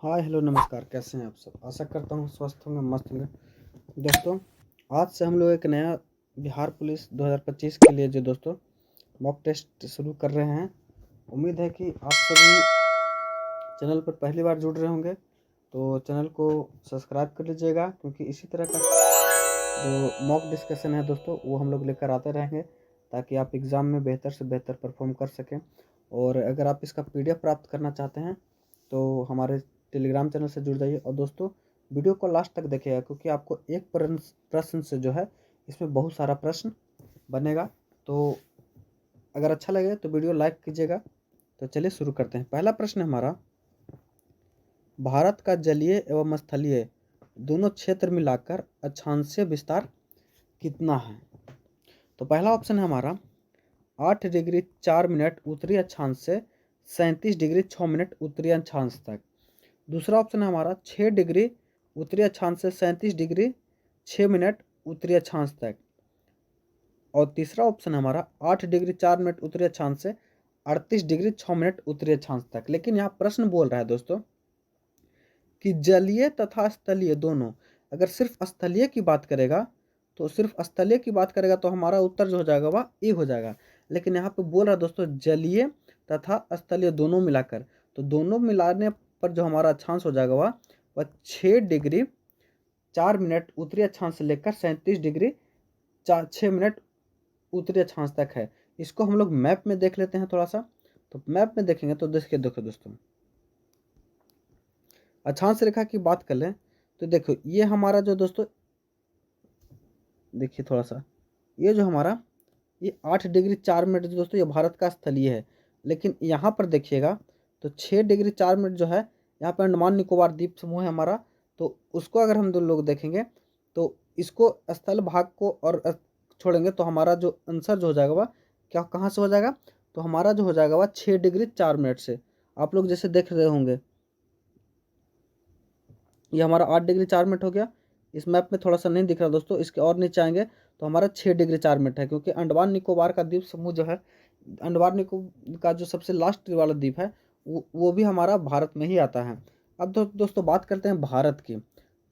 Hi hello नमस्कार, कैसे हैं आप सब। आशा करता हूँ स्वस्थ होंगे, मस्त होंगे। दोस्तों, आज से हम लोग एक नया बिहार पुलिस 2025 के लिए जो दोस्तों मॉक टेस्ट शुरू कर रहे हैं। उम्मीद है कि आप सभी चैनल पर पहली बार जुड़ रहे होंगे, तो चैनल को सब्सक्राइब कर लीजिएगा, क्योंकि इसी तरह का जो मॉक डिस्कशन है दोस्तों वो हम लोग लेकर आते रहेंगे, ताकि आप एग्ज़ाम में बेहतर से बेहतर परफॉर्म कर सकें। और अगर आप इसका PDF प्राप्त करना चाहते हैं तो हमारे टेलीग्राम चैनल से जुड़ जाइए। और दोस्तों, वीडियो को लास्ट तक देखिएगा, क्योंकि आपको एक प्रश्न से जो है इसमें बहुत सारा प्रश्न बनेगा। तो अगर अच्छा लगे तो वीडियो लाइक कीजिएगा। तो चलिए शुरू करते हैं। पहला प्रश्न है हमारा, भारत का जलीय एवं स्थलीय दोनों क्षेत्र मिलाकर अक्षांशीय विस्तार कितना है। तो पहला ऑप्शन है हमारा 8 डिग्री 4 मिनट उत्तरी अक्षांश से 37 डिग्री 6 मिनट उत्तरी अक्षांश तक। दूसरा ऑप्शन है हमारा 6 डिग्री उत्तरी अक्षांश से 37 डिग्री 6 मिनट उत्तरी अक्षांश तक। और तीसरा ऑप्शन है हमारा 8 डिग्री 4 मिनट उत्तरी अक्षांश से 38 डिग्री 6 मिनट उत्तरी अक्षांश तक। लेकिन यहाँ प्रश्न बोल रहा है दोस्तों कि जलीय तथा स्थलीय दोनों, अगर सिर्फ स्थलीय की बात करेगा तो सिर्फ स्थलीय की बात करेगा तो हमारा उत्तर जो हो जाएगा वह ए हो जाएगा। लेकिन यहाँ पे बोल रहा है दोस्तों जलीय तथा स्थलीय दोनों मिलाकर, तो दोनों मिलाने पर जो हमारा अक्षांश हो जाएगा वह 6 डिग्री 4 मिनट उत्तरी अक्षांश से लेकर 37 डिग्री 6 मिनट उत्तरी अक्षांश तक है। इसको हम लोग मैप में देख लेते हैं थोड़ा सा। तो मैप में देखेंगे तो देखिए देखो दोस्तों, अक्षांश रेखा की बात कर लें तो देखो ये हमारा जो दोस्तों, देखिए थोड़ा सा, ये जो हमारा ये 8 डिग्री 4 मिनट जो दोस्तों ये भारत का स्थलीय है। लेकिन यहाँ पर देखिएगा तो 6 डिग्री 4 मिनट जो है यहाँ पर अंडमान निकोबार द्वीप समूह है हमारा। तो उसको अगर हम दो लोग देखेंगे तो इसको स्थल भाग को और छोड़ेंगे तो हमारा जो आंसर जो हो जाएगा वह क्या कहाँ से हो जाएगा, तो हमारा जो हो जाएगा वह 6 डिग्री 4 मिनट से। आप लोग जैसे देख रहे होंगे ये हमारा 8 डिग्री 4 मिनट हो गया। इस मैप में थोड़ा सा नहीं दिख रहा दोस्तों, इसके और नीचे आएंगे तो हमारा 6 डिग्री 4 मिनट है, क्योंकि अंडमान निकोबार का द्वीप समूह जो है, अंडमान निकोबार का जो सबसे लास्ट वाला द्वीप है वो भी हमारा भारत में ही आता है। अब दोस्तों बात करते हैं भारत की।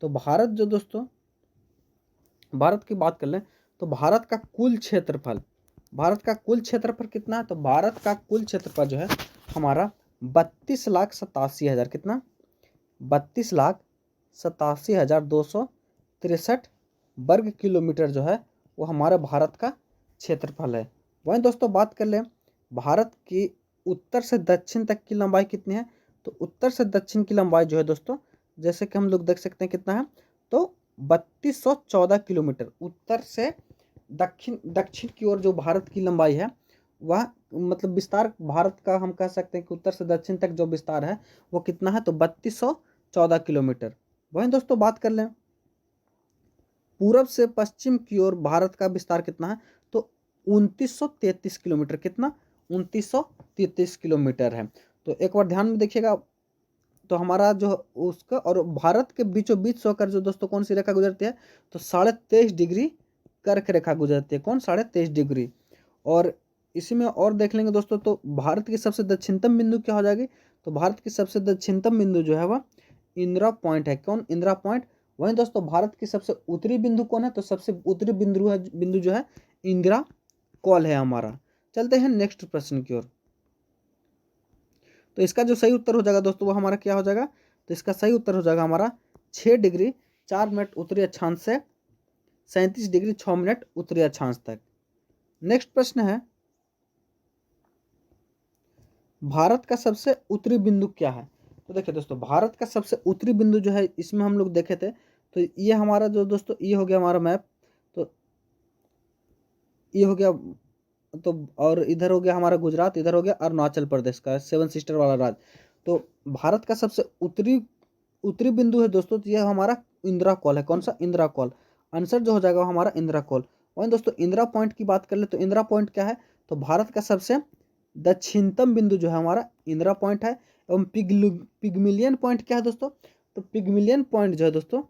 तो भारत जो दोस्तों, भारत की बात कर लें तो भारत का कुल क्षेत्रफल, भारत का कुल क्षेत्रफल कितना है, तो भारत का कुल क्षेत्रफल जो है हमारा 32,87,000, कितना, 32,87,263 वर्ग किलोमीटर जो है वो हमारे भारत का क्षेत्रफल है। वहीं दोस्तों बात कर लें भारत की उत्तर से दक्षिण तक की लंबाई कितनी है, तो उत्तर से दक्षिण की लंबाई जो है दोस्तों, जैसे कि हम लोग देख सकते हैं कितना है, तो 3214 किलोमीटर। उत्तर से दक्षिण दक्षिण की ओर जो भारत की लंबाई है वह मतलब विस्तार भारत का, हम कह सकते हैं कि उत्तर से दक्षिण तक जो विस्तार है वो कितना है, तो 3214 किलोमीटर। वहीं दोस्तों बात कर लें पूरब से पश्चिम की ओर भारत का विस्तार कितना है, तो 2933 किलोमीटर, कितना, 2933 किलोमीटर है। तो एक बार ध्यान में देखिएगा, तो हमारा जो उसका और भारत के बीचों बीच से होकर जो दोस्तों कौन सी रेखा गुजरती है, तो 23.5 डिग्री कर्क रेखा गुजरती है। कौन, 23.5 डिग्री। और इसी में और देख लेंगे दोस्तों, तो भारत की सबसे दक्षिणतम बिंदु क्या हो जाएगी, तो भारत की सबसे दक्षिणतम बिंदु जो है वह इंदिरा पॉइंट है। कौन, इंदिरा पॉइंट। वहीं दोस्तों भारत की सबसे उत्तरी बिंदु कौन है, तो सबसे उत्तरी बिंदु जो है इंदिरा कॉल है हमारा। चलते हैं नेक्स्ट प्रश्न की ओर। तो इसका जो सही उत्तर हो जाएगा दोस्तों वो हमारा क्या हो जाएगा, तो इसका सही उत्तर हो जाएगा हमारा 6 डिग्री 4 मिनट उत्तरी अक्षांश से 37 डिग्री 6 मिनट उत्तरी अक्षांश तक। नेक्स्ट प्रश्न है, भारत का सबसे उत्तरी बिंदु क्या है। तो देखिए दोस्तों भारत का सबसे उत्तरी बिंदु जो है, इसमें हम लोग देखे थे तो ये हमारा जो दोस्तों ये हो गया हमारा मैप। तो ये हो गया, तो और इधर हो गया हमारा गुजरात, इधर हो गया अरुणाचल प्रदेश का 7 सिस्टर वाला राज्य। तो भारत का सबसे उत्तरी उत्तरी बिंदु है दोस्तों, तो ये हमारा इंदिरा कॉल है। कौन सा, इंदिरा कॉल। आंसर जो हो जाएगा हमारा इंदिरा कॉल। वहीं दोस्तों इंदिरा पॉइंट की बात कर ले तो इंदिरा पॉइंट क्या है, तो भारत का सबसे दक्षिणतम बिंदु जो है हमारा इंदिरा पॉइंट है। एवं पिगमिलियन पॉइंट क्या है दोस्तों, तो पिगमिलियन पॉइंट जो है दोस्तों,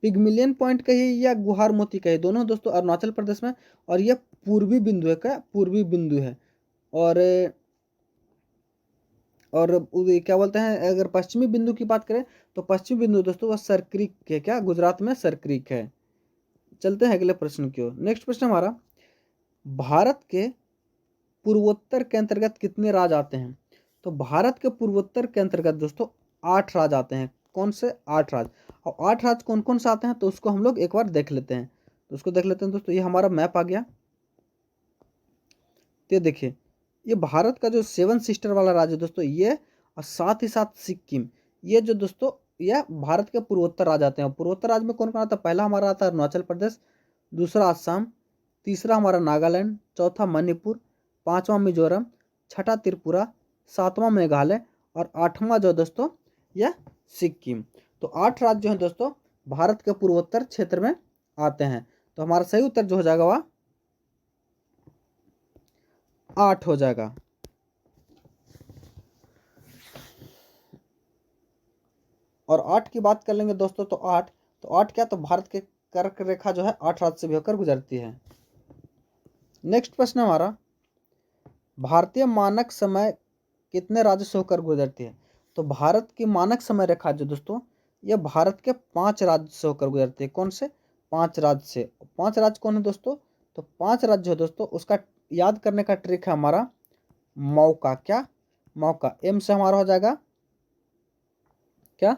पिगमिलियन पॉइंट कहिए या गुहार मोती कहिए, दोनों दोस्तों अरुणाचल प्रदेश में। और यह पूर्वी बिंदु है, क्या, पूर्वी बिंदु है। और और क्या बोलते हैं, अगर पश्चिमी बिंदु की बात करें तो पश्चिमी बिंदु दोस्तों वह सरक्रीक है, क्या गुजरात में सरक्रीक है। चलते हैं अगले प्रश्न की ओर। नेक्स्ट प्रश्न हमारा, भारत के पूर्वोत्तर के अंतर्गत कितने राज्य आते हैं? तो भारत के पूर्वोत्तर के अंतर्गत दोस्तों 8 राज्य आते हैं। कौन से 8 राज्य? और 8 राज्य कौन कौन से आते हैं तो उसको हम लोग एक बार देख लेते हैं। तो उसको देख लेते हैं दोस्तों, ये हमारा मैप आ गया। तो देखिए, ये भारत का जो 7 सिस्टर वाला राज्य दोस्तों ये, और साथ ही साथ सिक्किम, ये जो दोस्तों यह भारत के पूर्वोत्तर राज्य आते हैं। पूर्वोत्तर राज्य में कौन कौन आता है? पहला हमारा आता है अरुणाचल प्रदेश, दूसरा असम, तीसरा हमारा नागालैंड, चौथा मणिपुर, पांचवा मिजोरम, छठा त्रिपुरा, सातवां मेघालय और आठवां जो दोस्तों यह सिक्किम। तो 8 राज्य जो हैं दोस्तों भारत के पूर्वोत्तर क्षेत्र में आते हैं। तो हमारा सही उत्तर जो हो जाएगा वह 8 हो जाएगा। और 8 की बात कर लेंगे दोस्तों तो 8 क्या, तो भारत के कर्क रेखा जो है 8 राज्य से भी होकर गुजरती है। नेक्स्ट प्रश्न हमारा, भारतीय मानक समय कितने राज्य से होकर गुजरती है? तो भारत की मानक समय रेखा जो दोस्तों ये भारत के 5 राज्य से होकर गुजरती है। कौन से? 5 राज्य से। 5 राज्य कौन है दोस्तों? तो 5 राज्य है दोस्तों, उसका याद करने का ट्रिक है हमारा मौका। क्या? मौका। एम से हमारा हो जाएगा क्या?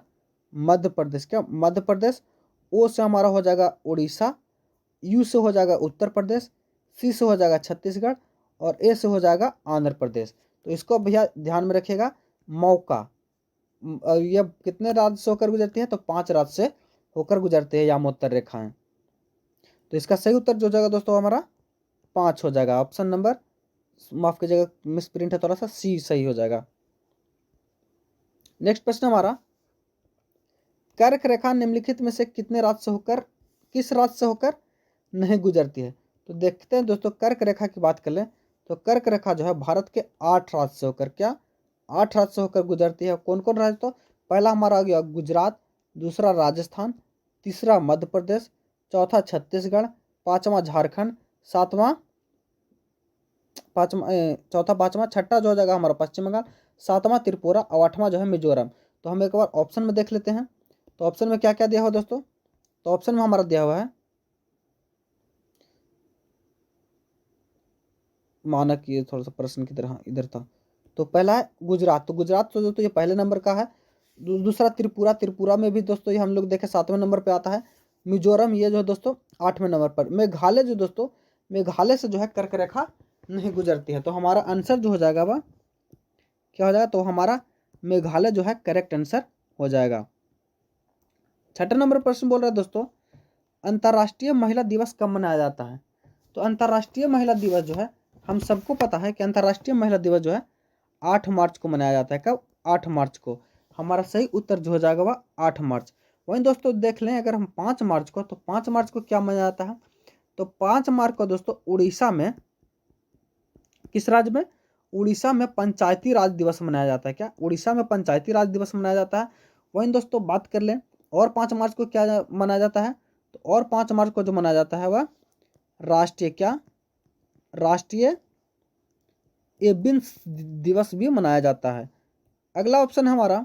मध्य प्रदेश। क्या? मध्य प्रदेश। ओ से हमारा हो जाएगा उड़ीसा, यू से हो जाएगा उत्तर प्रदेश, सी से हो जाएगा छत्तीसगढ़ और ए से हो जाएगा आंध्र प्रदेश। तो इसको भैया ध्यान में रखिएगा, मौका। ये कितने राज्य से होकर गुजरती है? तो 5 राज्य से होकर गुजरते हैं यामोत्तर रेखाएं। तो इसका सही उत्तर जो हो जाएगा दोस्तों हमारा 5 हो जाएगा। ऑप्शन नंबर, माफ कीजिएगा मिस प्रिंट है थोड़ा सा, सी सही हो जाएगा। नेक्स्ट प्रश्न हमारा, कर्क रेखा निम्नलिखित में से कितने राज्य से होकर, किस राज्य से होकर नहीं गुजरती है? तो देखते हैं दोस्तों, कर्क रेखा की बात कर लें तो कर्क रेखा जो है भारत के 8 राज्य से होकर, क्या 8 राज्य से होकर गुजरती है। कौन कौन राज्य? तो पहला हमारा आ गया गुजरात, दूसरा राजस्थान, तीसरा मध्य प्रदेश, चौथा छत्तीसगढ़, पांचवा झारखंड, सातवां पांचवा चौथा पांचवा छठा जो हो जाएगा हमारा पश्चिम बंगाल, सातवां त्रिपुरा और आठवां जो है मिजोरम। तो हम एक बार ऑप्शन में देख लेते हैं। तो ऑप्शन में क्या क्या दिया हुआ दोस्तों? तो ऑप्शन में हमारा दिया हुआ है, माना कि ये थोड़ा सा प्रश्न की तरह इधर था। तो पहला है गुजरात। तो गुजरात तो दोस्तों ये पहले नंबर का है। दूसरा त्रिपुरा, त्रिपुरा में भी दोस्तों ये हम लोग देखे 7वें नंबर पे आता है। मिजोरम ये जो है दोस्तों 8वें नंबर पर। मेघालय जो दोस्तों, मेघालय से जो है कर्क रेखा नहीं गुजरती है। तो हमारा आंसर जो हो जाएगा वह क्या हो जाएगा? तो हमारा मेघालय जो है करेक्ट आंसर हो जाएगा। छठा नंबर प्रश्न बोल रहा है दोस्तों, अंतर्राष्ट्रीय महिला दिवस कब मनाया जाता है? तो अंतर्राष्ट्रीय महिला दिवस जो है, हम सबको पता है कि अंतर्राष्ट्रीय महिला दिवस जो है 8 मार्च को मनाया जाता है। कब? 8 मार्च को। हमारा सही उत्तर जो हो जाएगा वह 8 मार्च। वहीं दोस्तों देख लें अगर हम 5 मार्च को, तो 5 मार्च को क्या मनाया जाता है? तो 5 मार्च को दोस्तों उड़ीसा में, किस राज्य में? उड़ीसा में पंचायती राज दिवस मनाया जाता है। क्या? उड़ीसा में पंचायती राज दिवस मनाया जाता है। वहीं दोस्तों बात कर लें और 5 मार्च को क्या मनाया जाता है? तो और 5 मार्च को जो मनाया जाता है वह राष्ट्रीय, क्या राष्ट्रीय एबिन्स दिवस भी मनाया जाता है। अगला ऑप्शन है हमारा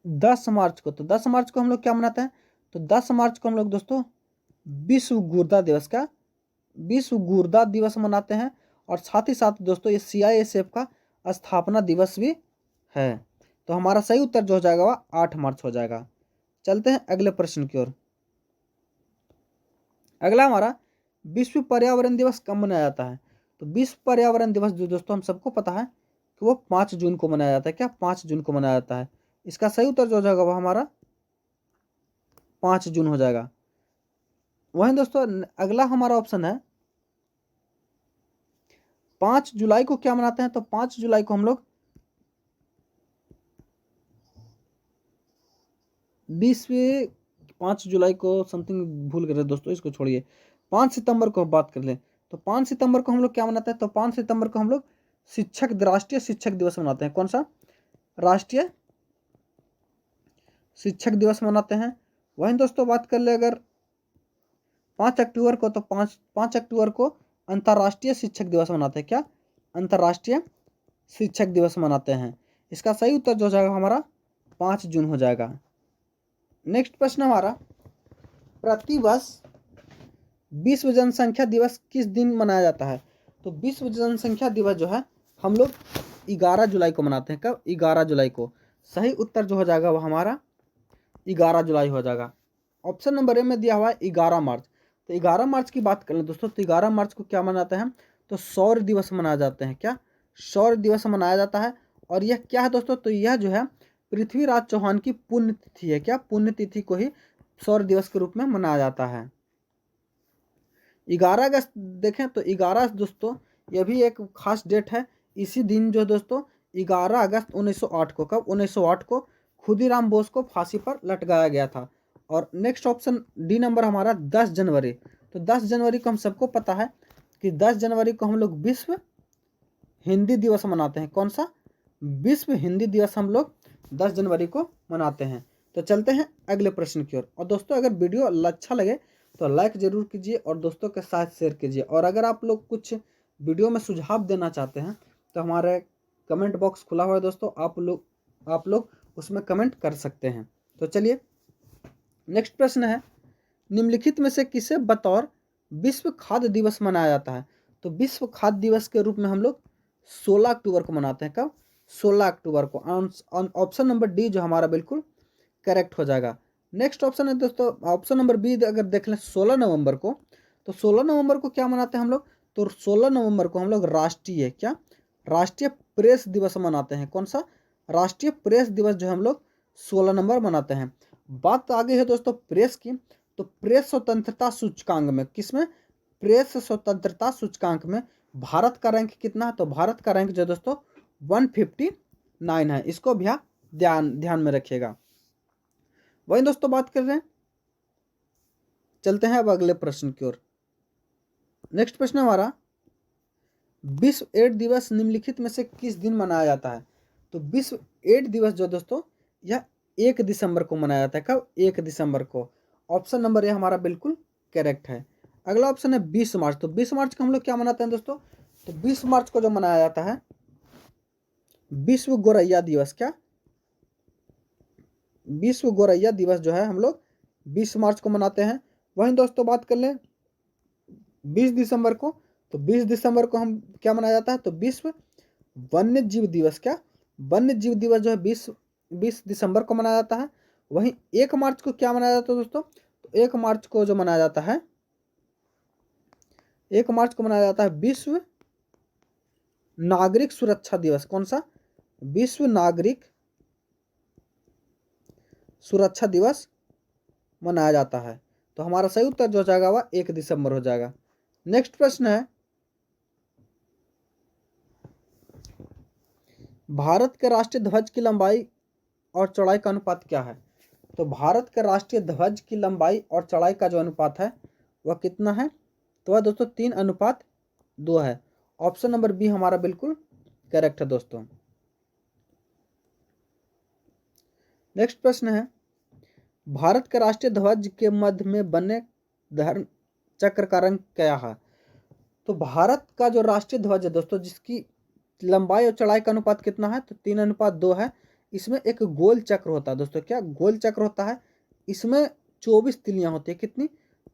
10 मार्च को। तो 10 मार्च को हम लोग क्या मनाते हैं? तो 10 मार्च को हम लोग दोस्तों विश्व गुर्दा दिवस, का विश्व गुर्दा दिवस मनाते हैं। और साथ ही साथ दोस्तों ये CISF का स्थापना दिवस भी है। तो हमारा सही उत्तर जो हो जाएगा वह 8 मार्च हो जाएगा। चलते हैं अगले प्रश्न की ओर। अगला हमारा, विश्व पर्यावरण दिवस कब मनाया जाता है? तो विश्व पर्यावरण दिवस जो दोस्तों हम सबको पता है कि वो 5 जून को मनाया जाता है। क्या? 5 जून को मनाया जाता है। इसका सही उत्तर जो हो जाएगा वो हमारा 5 जून हो जाएगा। वहीं दोस्तों अगला हमारा ऑप्शन है 5 जुलाई को क्या मनाते हैं? तो 5 जुलाई को हम लोग विश्व, 5 जुलाई को समथिंग भूल गए दोस्तों, इसको छोड़िए। 5 सितंबर को बात कर लें तो 5 सितंबर को हम लोग क्या मनाते हैं? तो 5 सितंबर को हम लोग राष्ट्रीय शिक्षक दिवस मनाते हैं। कौन सा? राष्ट्रीय शिक्षक दिवस मनाते हैं। वहीं दोस्तों बात कर ले अगर 5 अक्टूबर को, तो 5 अक्टूबर को अंतर्राष्ट्रीय शिक्षक दिवस मनाते हैं। क्या? अंतर्राष्ट्रीय शिक्षक दिवस मनाते हैं? इसका सही उत्तर जो हो जाएगा हमारा 5 जून हो जाएगा। नेक्स्ट प्रश्न हमारा, प्रतिवर्ष विश्व जनसंख्या दिवस किस दिन मनाया जाता है? तो विश्व जनसंख्या दिवस जो है हम लोग 11 जुलाई को मनाते हैं। कब? 11 जुलाई को। सही उत्तर जो हो जाएगा वो हमारा 11 जुलाई हो जाएगा। ऑप्शन नंबर ए में दिया हुआ है 11 मार्च। तो 11 मार्च की बात करें दोस्तों, तो 11 मार्च को क्या मनाते हैं? तो सौर दिवस मनाए जाते हैं। क्या? सौर दिवस मनाया जाता है। और यह क्या है दोस्तों? तो यह जो है पृथ्वीराज चौहान की पुण्यतिथि है। क्या? पुण्यतिथि को ही सौर दिवस के रूप में मनाया जाता है। 11 अगस्त देखें तो 11 दोस्तों यह भी एक खास डेट है। इसी दिन जो दोस्तों 11 अगस्त 1908 को, कब? 1908 को खुदीराम बोस को फांसी पर लटकाया गया था। और नेक्स्ट ऑप्शन डी नंबर हमारा 10 जनवरी। तो 10 जनवरी को हम सबको पता है कि 10 जनवरी को हम लोग विश्व हिंदी दिवस मनाते हैं। कौन सा? विश्व हिंदी दिवस हम लोग 10 जनवरी को मनाते हैं। तो चलते हैं अगले प्रश्न की ओर। और दोस्तों अगर वीडियो अच्छा लगे तो लाइक ज़रूर कीजिए और दोस्तों के साथ शेयर कीजिए। और अगर आप लोग कुछ वीडियो में सुझाव देना चाहते हैं तो हमारे कमेंट बॉक्स खुला हुआ है दोस्तों, आप लोग उसमें कमेंट कर सकते हैं। तो चलिए नेक्स्ट प्रश्न है, निम्नलिखित में से किसे बतौर विश्व खाद्य दिवस मनाया जाता है? तो विश्व खाद्य दिवस के रूप में हम लोग 16 अक्टूबर को मनाते हैं। कब? 16 अक्टूबर को। ऑप्शन नंबर डी जो हमारा बिल्कुल करेक्ट हो जाएगा। नेक्स्ट ऑप्शन है दोस्तों ऑप्शन नंबर बी, अगर देख लें 16 नवंबर को, तो 16 नवंबर को क्या मनाते हैं हम लोग? तो 16 नवंबर को हम लोग राष्ट्रीय क्या? राष्ट्रीय प्रेस दिवस मनाते हैं। कौन सा? राष्ट्रीय प्रेस दिवस जो हम लोग 16 नवंबर मनाते हैं। बात आगे है दोस्तों प्रेस की, तो प्रेस स्वतंत्रता सूचकांक में, किसमें? प्रेस स्वतंत्रता सूचकांक में भारत का रैंक कितना है? तो भारत का रैंक जो दोस्तों 159 है। इसको भी ध्यान में रखिएगा। वही दोस्तों बात कर रहे हैं, चलते हैं अब अगले प्रश्न की ओर। नेक्स्ट प्रश्न हमारा, विश्व एड्स दिवस निम्नलिखित में से किस दिन मनाया जाता है? तो विश्व एड्स दिवस जो दोस्तों यह 1 दिसंबर को मनाया जाता है। कब? 1 दिसंबर को। ऑप्शन नंबर ए हमारा बिल्कुल करेक्ट है। अगला ऑप्शन है 20 मार्च। तो 20 मार्च को हम लोग क्या मनाते हैं दोस्तों? तो 20 मार्च को जो मनाया जाता है विश्व गोरैया दिवस। क्या? विश्व गोरैया दिवस जो है हम लोग 20 मार्च को मनाते हैं। वहीं दोस्तों बात कर लें 20 दिसंबर को, तो 20 दिसंबर को हम क्या मनाया जाता है? तो विश्व वन्य जीव दिवस। क्या? वन्य जीव दिवस जो है 20 दिसंबर को मनाया जाता है। वहीं 1 मार्च को क्या मनाया जाता है दोस्तों? तो 1 मार्च को जो मनाया जाता है, 1 मार्च को मनाया जाता है विश्व नागरिक सुरक्षा दिवस। कौन सा? विश्व नागरिक सुरक्षा दिवस मनाया जाता है। तो हमारा सही उत्तर जो हो जाएगा वह 1 दिसंबर हो जाएगा। नेक्स्ट प्रश्न है, भारत के राष्ट्रीय ध्वज की लंबाई और चौड़ाई का अनुपात क्या है? तो भारत के राष्ट्रीय ध्वज की लंबाई और चौड़ाई का जो अनुपात है वह कितना है? तो वह दोस्तों 3:2 है। ऑप्शन नंबर बी हमारा बिल्कुल करेक्ट है दोस्तों। नेक्स्ट प्रश्न है, भारत के राष्ट्रीय ध्वज के मध्य में बने धर्म चक्र का रंग क्या है? तो भारत का जो राष्ट्रीय ध्वज है दोस्तों, जिसकी लंबाई और चौड़ाई का अनुपात कितना है? तो 3:2 है। इसमें एक गोल चक्र होता है दोस्तों। क्या? गोल चक्र होता है। इसमें 24 तिलियां होती है। कितनी?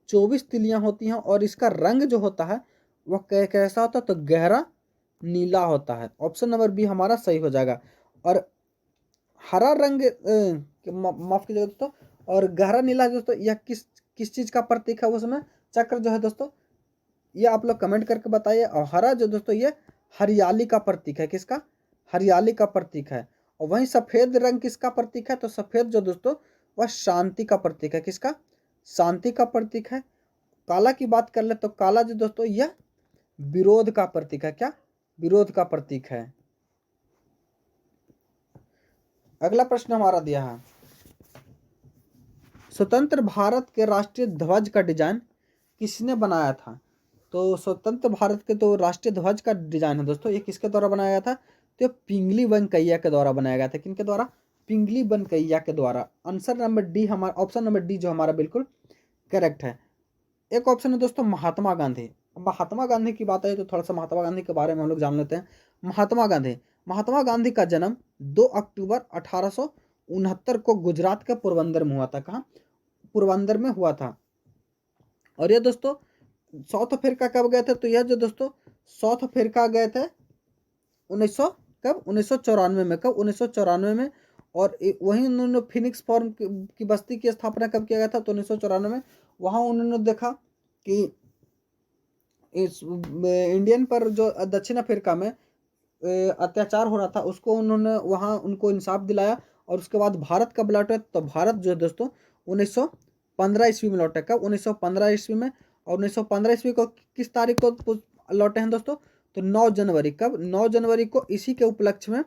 24 तिलियां होती हैं। और इसका रंग जो होता है वह कैसा होता है? तो गहरा नीला होता है। ऑप्शन नंबर बी हमारा सही हो जाएगा। और हरा रंग माफ कीजिएगा दोस्तों, और गहरा नीला दोस्तों यह किस चीज़ का प्रतीक है? उसमें चक्र जो है दोस्तों, ये आप लोग कमेंट करके बताइए। और हरा जो दोस्तों ये हरियाली का प्रतीक है। किसका? हरियाली का प्रतीक है। और वहीं सफ़ेद रंग किसका प्रतीक है? तो सफ़ेद जो दोस्तों वह शांति का प्रतीक है। किसका? शांति का प्रतीक है। काला की बात कर ले तो काला जो दोस्तों यह विरोध का प्रतीक है। क्या? विरोध का प्रतीक है। अगला प्रश्न हमारा दिया है, स्वतंत्र भारत के राष्ट्रीय ध्वज का डिजाइन किसने बनाया था? तो स्वतंत्र भारत के तो राष्ट्रीय ध्वज का डिजाइन है दोस्तों, ये किसके द्वारा बनाया गया था? तो पिंगली वेंकैया के द्वारा बनाया गया था। किनके द्वारा? पिंगली वेंकैया के द्वारा। आंसर नंबर डी हमारा, ऑप्शन नंबर डी जो हमारा बिल्कुल करेक्ट है। एक ऑप्शन है दोस्तों महात्मा गांधी। अब महात्मा गांधी की बात आई तो थोड़ा सा महात्मा गांधी के बारे में हम लोग जान लेते हैं। महात्मा गांधी का जन्म 2 अक्टूबर 1869 को गुजरात के पोरबंदर में हुआ था। कहाँ? पोरबंदर में हुआ था। और ये दोस्तों साउथ अफ्रीका कब गए थे? तो यह जो दोस्तों साउथ अफ्रीका गए थे 1900 कब? 1994 में। कब? 1994 में। और वहीं उन्होंने फिनिक्स फॉर्म की बस्ती की स्थापना कब किया गया था? तो 1994 में। वहाँ उन्होंने देखा कि इस इंडियन पर जो दक्षिण अफ्रीका में अत्याचार हो रहा था उसको उन्होंने वहाँ उनको इंसाफ दिलाया। और उसके बाद भारत कब लौटे? तो भारत जो है दोस्तों 1915 ईस्वी में लौटे। कब? 1915 ईस्वी में। और 1915 ईस्वी को किस तारीख को लौटे हैं दोस्तों? तो 9 जनवरी। कब? 9 जनवरी को। इसी के उपलक्ष्य में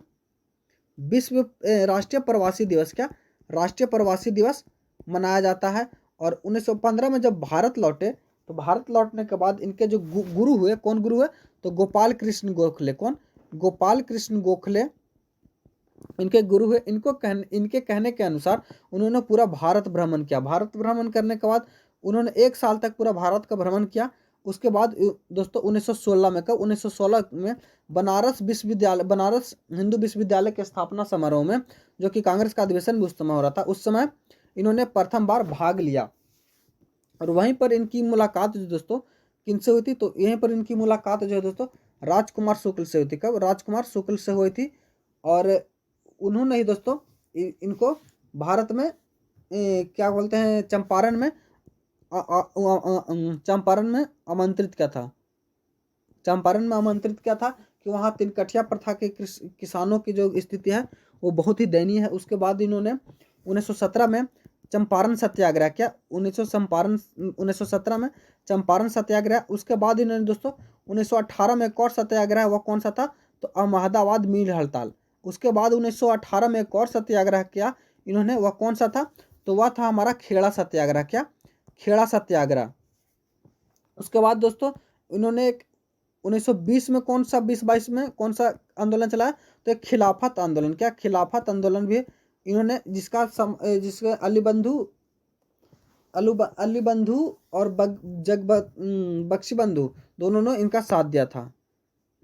विश्व राष्ट्रीय प्रवासी दिवस, क्या? राष्ट्रीय प्रवासी दिवस मनाया जाता है। और 1915 में जब भारत लौटे तो भारत लौटने के बाद इनके जो गुरु हुए, कौन गुरु हुए? तो गोपाल कृष्ण गोखले। कौन? गोपाल कृष्ण गोखले इनके गुरु हुए। इनके कहने के अनुसार उन्होंने पूरा भारत भ्रमण किया। भारत भ्रमण करने के बाद उन्होंने 1 साल तक पूरा भारत का भ्रमण किया। उसके बाद दोस्तों 1916 में। कब? 1916 में बनारस हिंदू विश्वविद्यालय के स्थापना समारोह में, जो कि कांग्रेस का अधिवेशन भी उस समय हो रहा था, उस समय इन्होंने प्रथम बार भाग लिया। और वहीं पर इनकी मुलाकात जो दोस्तों किनसे हुई थी? तो यहीं पर इनकी मुलाकात जो है दोस्तों राजकुमार शुक्ल से हुई थी। कब? राजकुमार शुक्ल से हुई थी। और उन्होंने ही दोस्तों इनको भारत में क्या बोलते हैं, चंपारण में आमंत्रित किया था। चंपारण में आमंत्रित किया था कि वहाँ तिनकठिया प्रथा के किसानों की जो स्थिति है वो बहुत ही दयनीय है। उसके बाद इन्होंने 1917 में चंपारण सत्याग्रह किया। 1917 में चंपारण सत्याग्रह। उसके बाद इन्होंने दोस्तों 1918 में एक और सत्याग्रह, वह कौन सा था? तो अहमदाबाद मिल हड़ताल। उसके बाद 1918 में एक और सत्याग्रह किया इन्होंने, वह कौन सा था? तो वह था हमारा खेड़ा सत्याग्रह। क्या? खेड़ा सत्याग्रह। उसके बाद दोस्तों इन्होंने 1920 में कौन सा, 20-22 में कौन सा आंदोलन चलाया? तो एक खिलाफत आंदोलन। क्या? खिलाफत आंदोलन भी इन्होंने, जिसका अली बंधु और बख्शी बंधु दोनों ने इनका साथ दिया था।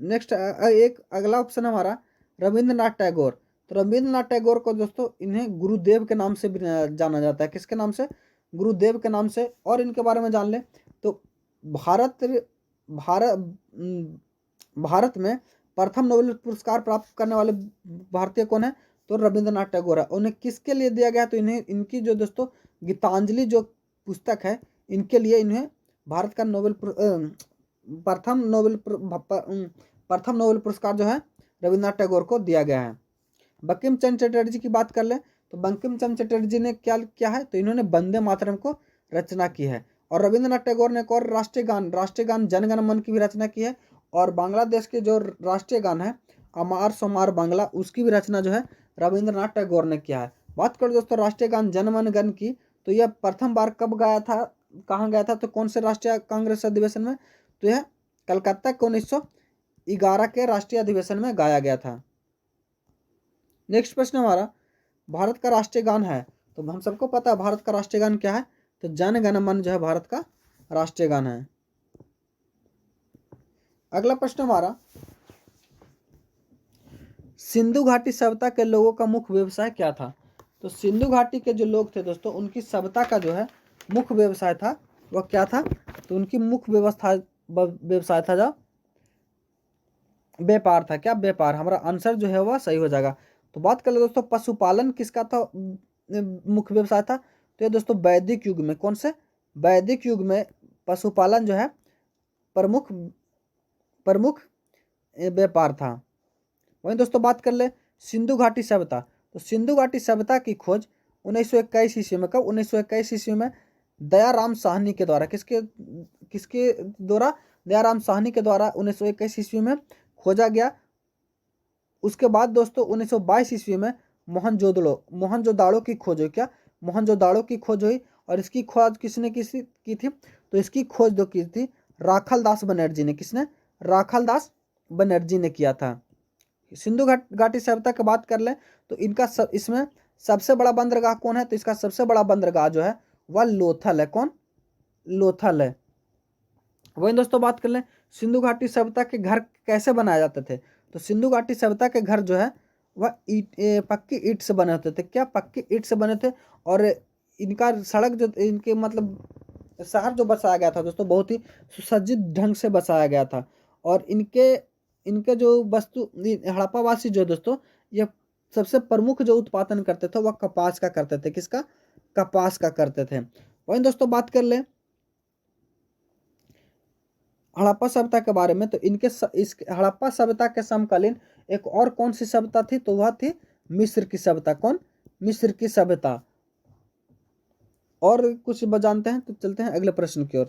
नेक्स्ट एक अगला ऑप्शन हमारा रविंद्रनाथ टैगोर। तो रविंद्रनाथ टैगोर को दोस्तों इन्हें गुरुदेव के नाम से भी जाना जाता है। किसके नाम से? गुरुदेव के नाम से। और इनके बारे में जान ले तो भारत भारत में प्रथम नोबेल पुरस्कार प्राप्त करने वाले भारतीय कौन है? तो रविंद्रनाथ टैगोर है। उन्हें किसके लिए दिया गया? तो इन्हें इनकी जो दोस्तों गीतांजलि जो पुस्तक है, इनके लिए इन्हें भारत का प्रथम नोबेल पुरस्कार जो है रविंद्रनाथ टैगोर को दिया गया है। बंकिम चंद्र चटर्जी की बात कर ले तो बंकिम चंद्र चटर्जी ने क्या किया है? तो इन्होंने वंदे मातरम को रचना की है। और रविंद्रनाथ टैगोर ने एक और राष्ट्रीय गान जन गण मन की भी रचना की है। और बांग्लादेश के जो राष्ट्रीय गान है अमार सोमार बांग्ला, उसकी भी रचना जो है रविंद्रनाथ टैगोर ने किया है। बात करें दोस्तों राष्ट्रीय गान जन मन गण की, तो यह प्रथम बार कब गाया था, कहाँ गया था? तो कौन से राष्ट्रीय कांग्रेस अधिवेशन में? तो यह कलकत्ता के 1911 के राष्ट्रीय अधिवेशन में गाया गया था। नेक्स्ट प्रश्न हमारा, भारत का राष्ट्रीय गान है, तो हम सबको पता है भारत का राष्ट्रीय गान क्या है? तो जन गण मन जो है भारत का राष्ट्रीय गान है। अगला प्रश्न हमारा, सिंधु घाटी सभ्यता के लोगों का मुख्य व्यवसाय क्या था? तो सिंधु घाटी के जो लोग थे दोस्तों उनकी सभ्यता का जो है मुख्य व्यवसाय था, वह क्या था? तो उनकी मुख्य व्यवसाय था जो व्यापार था। क्या? व्यापार। हमारा आंसर जो है वह सही हो जाएगा। तो बात कर ले दोस्तों पशुपालन किसका था मुख्य व्यवसाय था? तो ये दोस्तों वैदिक युग में, कौन से? वैदिक युग में पशुपालन जो है प्रमुख व्यापार था। वहीं दोस्तों बात कर ले सिंधु घाटी सभ्यता। तो सिंधु घाटी सभ्यता की खोज 1921 ईस्वी में। कब? 1921 ईस्वी में दयाराम साहनी के द्वारा। किसके द्वारा? दयाराम साहनी के द्वारा 1921 ईस्वी में खोजा गया। उसके बाद दोस्तों 1922 ईस्वी में मोहनजोदाड़ो की खोज हुई। क्या? मोहनजोदाड़ो की खोज हुई। और इसकी खोज किसने की थी? तो इसकी खोज जो की थी राखाल दास बनर्जी ने। किसने? राखाल दास बनर्जी ने किया था। सिंधु घाटी सभ्यता की बात कर ले तो इनका इसमें सबसे बड़ा बंदरगाह कौन है? तो इसका सबसे बड़ा बंदरगाह जो है वह लोथल है। कौन? लोथल है। वहीं दोस्तों बात कर ले सिंधु घाटी सभ्यता के घर कैसे बनाए जाते थे? तो सिंधु घाटी सभ्यता के घर जो है वह पक्की ईंट से बने होते थे। क्या? पक्की ईंट से बने थे। और इनका सड़क जो इनके मतलब शहर जो बसाया गया था दोस्तों, बहुत ही सुसज्जित ढंग से बसाया गया था। और इनके इनके जो वस्तु हड़प्पावासी जो दोस्तों, ये सबसे प्रमुख जो उत्पादन करते थे वह कपास का करते थे। किसका? कपास का करते थे। वहीं दोस्तों बात कर ले हड़प्पा सभ्यता के बारे में, तो इस हड़प्पा सभ्यता के समकालीन एक और कौन सी सभ्यता थी? तो वह थी मिस्र की सभ्यता। कौन? मिस्र की सभ्यता। और कुछ जानते हैं तो चलते हैं अगले प्रश्न की ओर।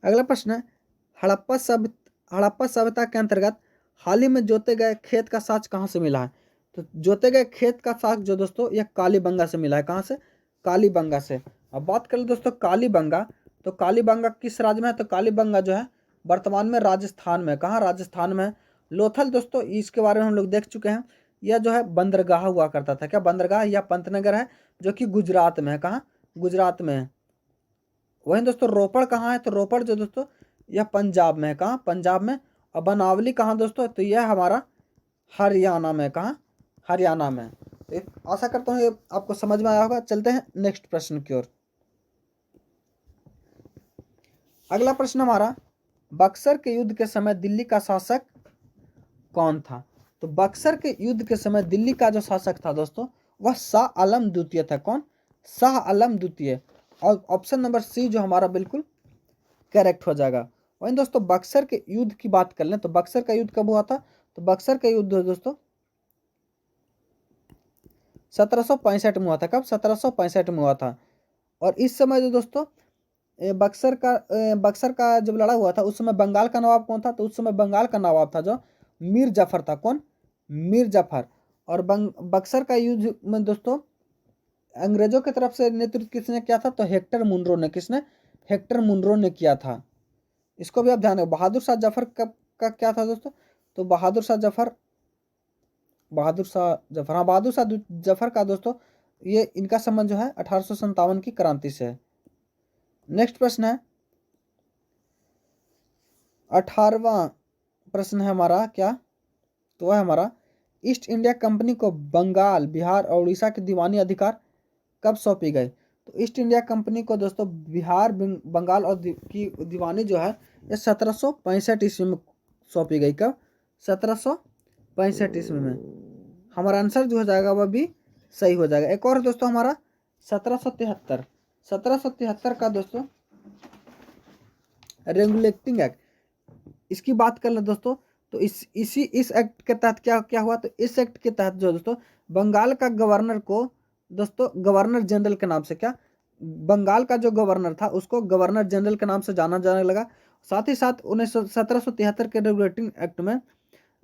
अगला प्रश्न है, हड़प्पा सभ्यता के अंतर्गत हाल ही में जोते गए खेत का साक्ष्य कहाँ से मिला है? तो जोते गए खेत का साक्ष्य जो दोस्तों, यह कालीबंगा से मिला है। कहाँ से? कालीबंगा से। अब बात करें दोस्तों कालीबंगा, तो कालीबंगा किस राज्य में है? तो कालीबंगा जो है वर्तमान में राजस्थान में। कहाँ? राजस्थान में। लोथल दोस्तों, इसके बारे में हम लोग देख चुके हैं। यह जो है बंदरगाह हुआ करता था। क्या? बंदरगाह या पंतनगर है, जो कि गुजरात में है। कहाँ? गुजरात में है। वहीं दोस्तों रोपड़ कहाँ है? तो रोपड़ जो दोस्तों, यह पंजाब में है। कहाँ? पंजाब में। और बनावली कहाँ दोस्तों? तो यह हमारा हरियाणा में। कहाँ? हरियाणा में। तो आशा करता हूँ ये आपको समझ में आया होगा। चलते हैं नेक्स्ट प्रश्न की ओर। अगला प्रश्न हमारा, बक्सर के युद्ध के समय दिल्ली का शासक कौन था? तो बक्सर के युद्ध के समय दिल्ली का जो शासक था दोस्तों, वह शाह आलम द्वितीय था। कौन? शाह आलम द्वितीय। और ऑप्शन नंबर सी जो हमारा बिल्कुल करेक्ट हो जाएगा। वहीं दोस्तों बक्सर के युद्ध की बात कर लें, तो बक्सर का युद्ध कब हुआ था? तो बक्सर का युद्ध दोस्तों 1765 में हुआ था। कब? 1765 में हुआ था। और इस समय जो दोस्तों बक्सर का जब लड़ा हुआ था, उस समय बंगाल का नवाब कौन था? तो उस समय बंगाल का नवाब था जो मीर जाफर था। कौन? मीर जाफर। और बक्सर का युद्ध में दोस्तों अंग्रेजों की तरफ से नेतृत्व किसने किया था? तो हेक्टर मुनरो ने। किसने? हेक्टर मुनरो ने किया था। इसको भी आप ध्यान रखो। बहादुर शाह जफर का क्या था दोस्तों? तो बहादुर शाह जफर हाँ बहादुर शाह जफर का दोस्तों, ये इनका संबंध जो है 1857 की क्रांति से है। नेक्स्ट प्रश्न है 18वां प्रश्न है हमारा क्या? तो वह हमारा, ईस्ट इंडिया कंपनी को बंगाल, बिहार और उड़ीसा के दीवानी अधिकार कब सौंपी गई? तो ईस्ट इंडिया कंपनी को दोस्तों बिहार, बंगाल और की दीवानी जो है ये 1765 ईस्वी में सौंपी गई। कब? 1765 ईस्वी में। हमारा आंसर जो हो जाएगा वह भी सही हो जाएगा। एक और दोस्तों हमारा 1773 का दोस्तों रेगुलेटिंग एक्ट, इसकी बात कर ले दोस्तों, तो इस एक्ट के तहत क्या क्या हुआ? तो इस एक्ट के तहत जो दोस्तों बंगाल का गवर्नर को दोस्तों गवर्नर जनरल के नाम से, क्या? बंगाल का जो गवर्नर था उसको गवर्नर जनरल के नाम से जाना जाने लगा। साथ ही साथ 1773 के रेगुलेटिंग एक्ट में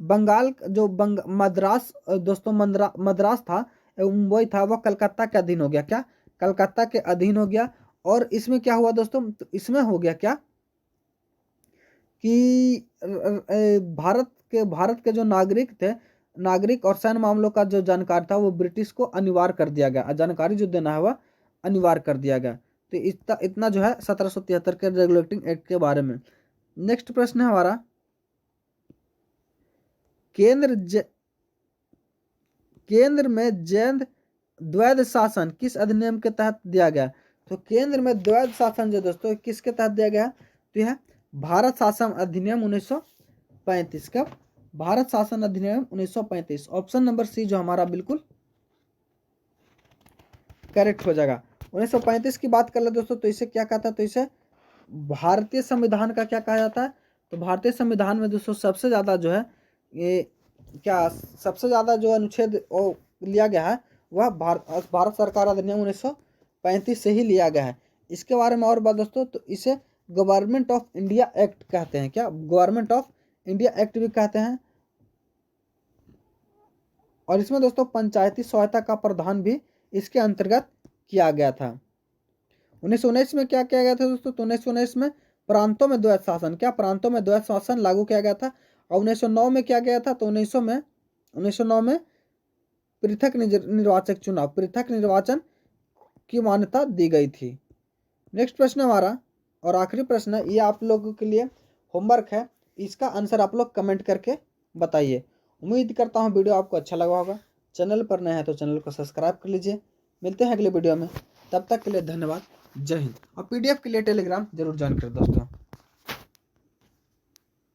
बंगाल जो मद्रास दोस्तों मद्रास था, मुंबई था, वह कलकत्ता के अधीन हो गया। क्या? कलकत्ता के अधीन हो गया। और इसमें क्या हुआ दोस्तों? तो इसमें हो गया क्या कि भारत के जो नागरिक और सैन्य मामलों का जो जानकार था वो ब्रिटिश को अनिवार्य कर दिया गया। जानकारी जो देना है वह अनिवार्य कर दिया गया। तो इतना जो है 1773 के रेगुलेटिंग एक्ट के बारे में। नेक्स्ट प्रश्न है हमारा, केंद्र में जैन द्वैध शासन किस अधिनियम के तहत दिया गया? तो केंद्र में द्वैध शासन जो दोस्तों किसके तहत दिया गया? तो यह भारत शासन अधिनियम 1935 का। भारत शासन अधिनियम 1935। ऑप्शन नंबर सी जो हमारा बिल्कुल करेक्ट हो जाएगा। 1935 की बात कर ले दोस्तों, तो इसे क्या कहता है? तो इसे भारतीय संविधान का क्या कहा जाता है? तो भारतीय संविधान में दोस्तों सबसे ज़्यादा जो है ये क्या, सबसे ज़्यादा जो अनुच्छेद लिया गया है वह भारत सरकार अधिनियम 1935 से ही लिया गया है। इसके बारे में और बात दोस्तों, तो इसे गवर्नमेंट ऑफ इंडिया एक्ट कहते हैं। क्या? गवर्नमेंट ऑफ इंडिया एक्ट भी कहते हैं। और इसमें दोस्तों पंचायती सहायता का प्रावधान भी इसके अंतर्गत किया गया था। 1919 में क्या किया गया था दोस्तों? तो 1919 में प्रांतों में द्वैध शासन, क्या? प्रांतों में द्वैध शासन लागू किया गया था। और 1909 में क्या गया था? तो 1909 में पृथक निर्वाचन की मान्यता दी गई थी। नेक्स्ट प्रश्न हमारा और आखिरी प्रश्न है, ये आप लोगों के लिए होमवर्क है। इसका आंसर आप लोग कमेंट करके बताइए। उम्मीद करता हूँ वीडियो आपको अच्छा लगा होगा। चैनल पर नए हैं तो चैनल को सब्सक्राइब कर लीजिए। मिलते हैं अगले वीडियो में, तब तक के लिए धन्यवाद। जय हिंद। और PDF के लिए टेलीग्राम जरूर ज्वाइन करें दोस्तों।